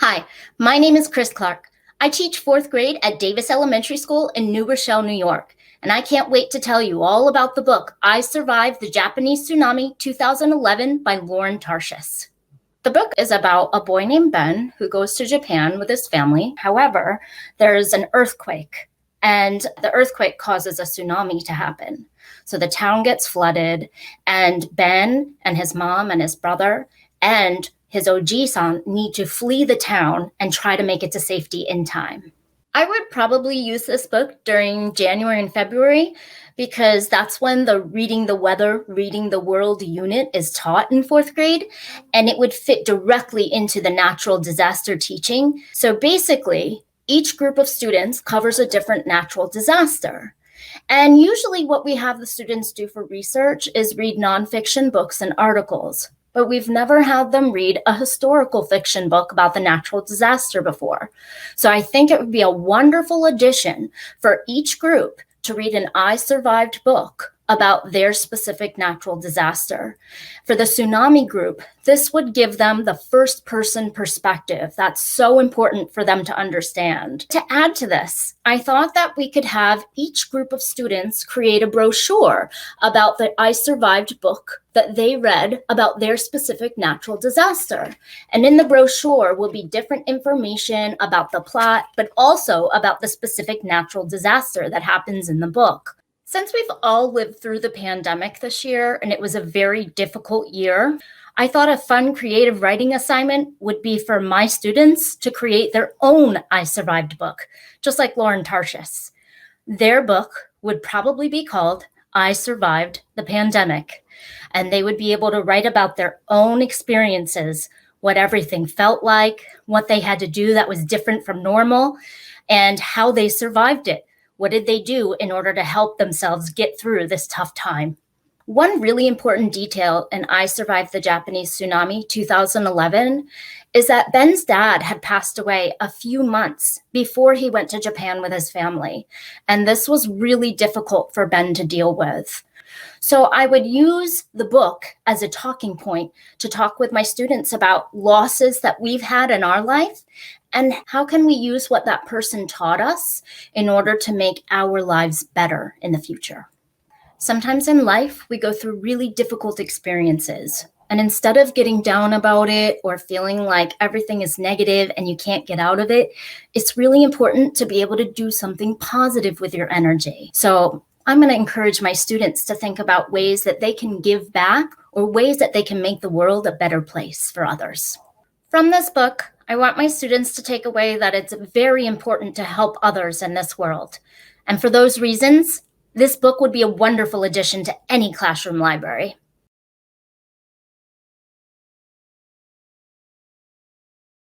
Hi, my name is Kris Clark. I teach fourth grade at Davis Elementary School in New Rochelle, New York, and I can't wait to tell you all about the book, I Survived the Japanese Tsunami 2011 by Lauren Tarshis. The book is about a boy named Ben who goes to Japan with his family. However, there's an earthquake, and the earthquake causes a tsunami to happen. So the town gets flooded, and Ben and his mom and his brother and his Oji-san need to flee the town and try to make it to safety in time. I would probably use this book during January and February because that's when the Reading the Weather, Reading the World unit is taught in fourth grade, and it would fit directly into the natural disaster teaching. So basically, each group of students covers a different natural disaster. And usually what we have the students do for research is read nonfiction books and articles. But we've never had them read a historical fiction book about the natural disaster before. So I think it would be a wonderful addition for each group to read an I Survived book about their specific natural disaster. For the tsunami group, this would give them the first-person perspective that's so important for them to understand. To add to this, I thought that we could have each group of students create a brochure about the I Survived book that they read about their specific natural disaster. And in the brochure will be different information about the plot, but also about the specific natural disaster that happens in the book. Since we've all lived through the pandemic this year, and it was a very difficult year, I thought a fun creative writing assignment would be for my students to create their own I Survived book, just like Lauren Tarshis. Their book would probably be called I Survived the Pandemic, and they would be able to write about their own experiences, what everything felt like, what they had to do that was different from normal, and how they survived it. What did they do in order to help themselves get through this tough time? One really important detail in I Survived the Japanese Tsunami 2011 is that Ben's dad had passed away a few months before he went to Japan with his family. And this was really difficult for Ben to deal with. So I would use the book as a talking point to talk with my students about losses that we've had in our life and how can we use what that person taught us in order to make our lives better in the future. Sometimes in life, we go through really difficult experiences. And instead of getting down about it or feeling like everything is negative and you can't get out of it, it's really important to be able to do something positive with your energy. So I'm going to encourage my students to think about ways that they can give back or ways that they can make the world a better place for others. From this book, I want my students to take away that it's very important to help others in this world. And for those reasons, this book would be a wonderful addition to any classroom library.